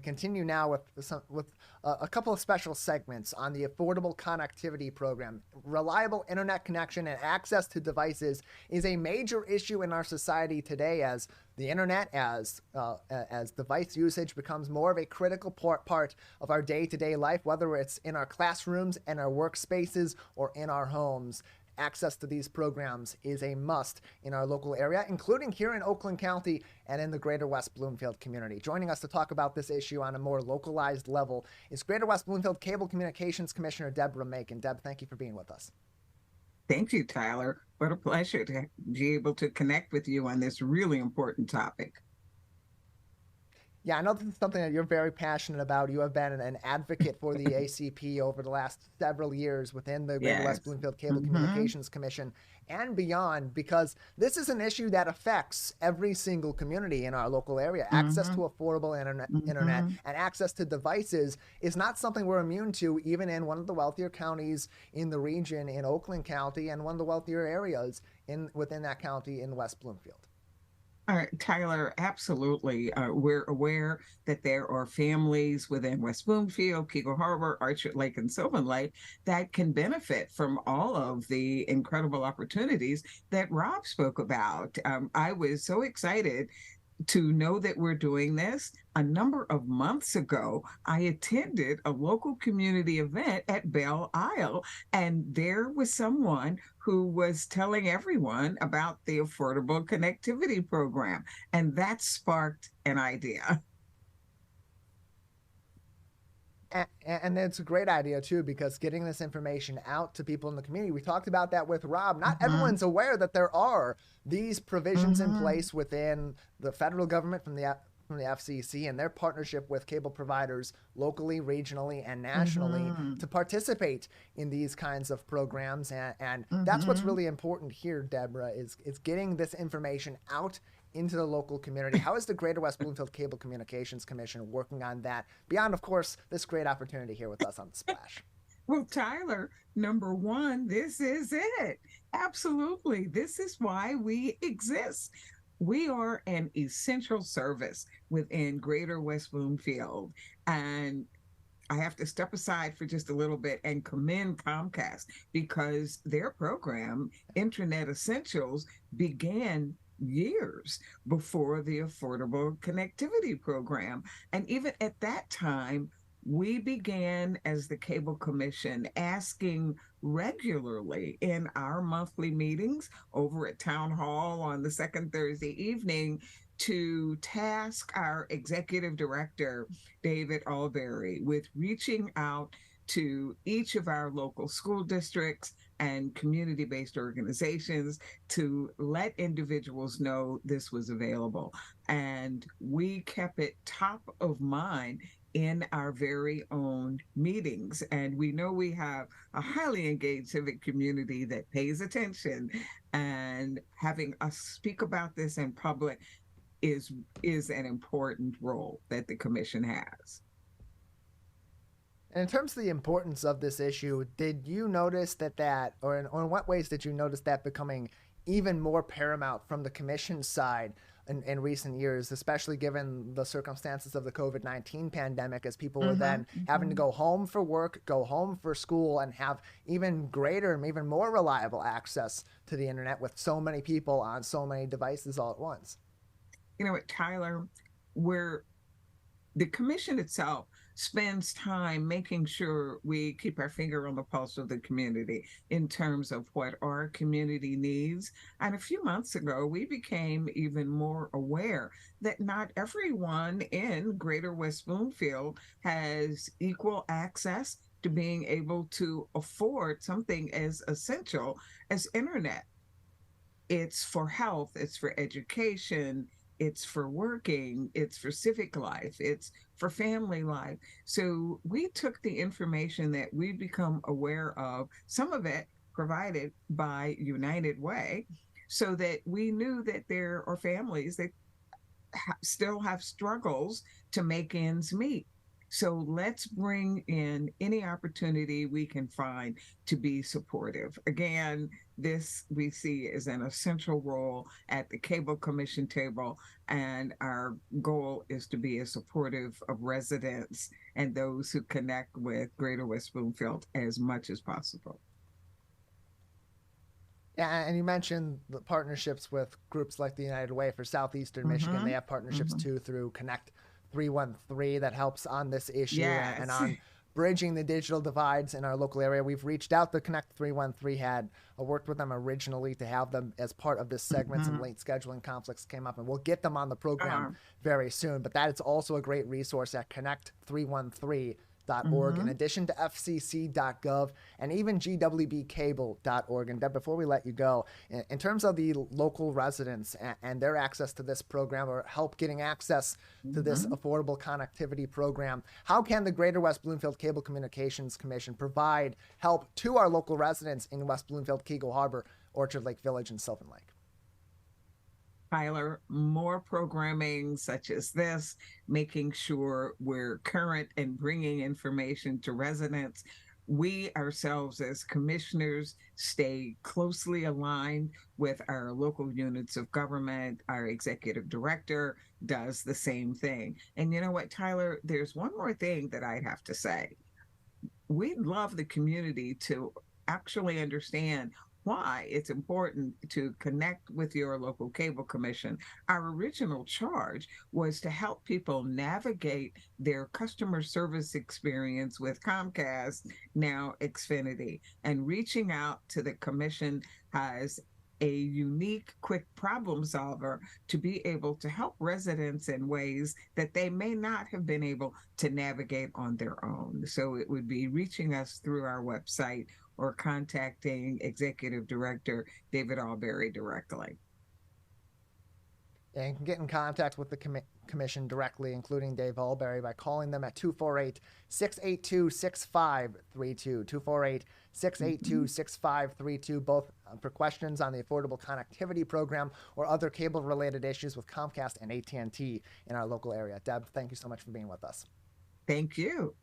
continue now with a couple of special segments on the Affordable Connectivity Program. Reliable internet connection and access to devices is a major issue in our society today, as the internet, as device usage becomes more of a critical part of our day-to-day life, whether it's in our classrooms, in our workspaces, or in our homes. Access to these programs is a must in our local area, including here in Oakland County and in the Greater West Bloomfield community. Joining us to talk about this issue on a more localized level is Greater West Bloomfield Cable Communications Commissioner Deborah Macon. Deb, thank you for being with us. Thank you, Tyler. What a pleasure to be able to connect with you on this really important topic. Yeah, I know this is something that you're very passionate about. You have been an advocate for the ACP over the last several years within the Greater West Yes. Bloomfield Cable Mm-hmm. Communications Commission and beyond, because this is an issue that affects every single community in our local area. Access Mm-hmm. to affordable internet Mm-hmm. and access to devices is not something we're immune to, even in one of the wealthier counties in the region in Oakland County and one of the wealthier areas within that county in West Bloomfield. Tyler, absolutely. We're aware that there are families within West Bloomfield, Kego Harbor, Orchard Lake, and Sylvan Lake that can benefit from all of the incredible opportunities that Rob spoke about. I was so excited to know that we're doing this. A number of months ago, I attended a local community event at Belle Isle, and there was someone who was telling everyone about the Affordable Connectivity Program, and that sparked an idea. And it's a great idea too, because getting this information out to people in the community, we talked about that with Rob. Not Mm-hmm. everyone's aware that there are these provisions in Mm-hmm. place within the federal government from the FCC and their partnership with cable providers locally, regionally, and nationally Mm-hmm. to participate in these kinds of programs. And that's what's Mm-hmm. really important here, Deborah, is getting this information out into the local community. How is the Greater West Bloomfield Cable Communications Commission working on that beyond, of course, this great opportunity here with us on the Splash? Well, Tyler, number one, this is it. Absolutely. This is why we exist. We are an essential service within Greater West Bloomfield. And I have to step aside for just a little bit and commend Comcast because their program, Internet Essentials, began years before the Affordable Connectivity Program. And even at that time, we began as the Cable Commission asking regularly in our monthly meetings over at Town Hall on the second Thursday evening to task our executive director, David Alberry, with reaching out to each of our local school districts and community based organizations to let individuals know this was available. And we kept it top of mind in our very own meetings. And we know we have a highly engaged civic community that pays attention, and having us speak about this in public is an important role that the commission has. And in terms of the importance of this issue, did you notice or in what ways did you notice that becoming even more paramount from the commission side in recent years, especially given the circumstances of the COVID-19 pandemic, as people were Mm-hmm, then having to mm-hmm. go home for work, go home for school, and have even greater, even more reliable access to the internet with so many people on so many devices all at once? You know what, Tyler, we're the commission itself spends time making sure we keep our finger on the pulse of the community in terms of what our community needs. And a few months ago, we became even more aware that not everyone in Greater West Bloomfield has equal access to being able to afford something as essential as internet. It's for health, it's for education, it's for working, it's for civic life, it's for family life. So we took the information that we become aware of, some of it provided by United Way, so that we knew that there are families that still have struggles to make ends meet. So let's bring in any opportunity we can find to be supportive. Again, this we see as an essential role at the Cable Commission table, and our goal is to be as supportive of residents and those who connect with Greater West Bloomfield as much as possible. Yeah, and you mentioned the partnerships with groups like the United Way for Southeastern Michigan. They Mm-hmm. have partnerships Mm-hmm. too through Connect 313 that helps on this issue and Yes. on bridging the digital divides in our local area. We've reached out to Connect 313, had worked with them originally to have them as part of this segment. Some Mm-hmm. late scheduling conflicts came up, and we'll get them on the program very soon. But that is also a great resource at connect313.org, in Mm-hmm. addition to fcc.gov and even gwbcable.org. And Deb, before we let you go, in terms of the local residents and their access to this program, or help getting access to this Mm-hmm. affordable connectivity program, how can the Greater West Bloomfield Cable Communications Commission provide help to our local residents in West Bloomfield, Keego Harbor, Orchard Lake Village, and Sylvan Lake? Tyler, more programming such as this, making sure we're current and bringing information to residents. We ourselves, as commissioners, stay closely aligned with our local units of government. Our executive director does the same thing. And you know what, Tyler? There's one more thing that I have to say. We'd love the community to actually understand why it's important to connect with your local cable commission. Our original charge was to help people navigate their customer service experience with Comcast, now Xfinity, and reaching out to the commission has a unique, quick problem solver to be able to help residents in ways that they may not have been able to navigate on their own. So it would be reaching us through our website or contacting Executive Director David Alberry directly. And you can get in contact with the commission directly, including Dave Alberry, by calling them at 248 682 6532. 248 682 6532, both for questions on the Affordable Connectivity Program or other cable related issues with Comcast and AT&T in our local area. Deb, thank you so much for being with us. Thank you.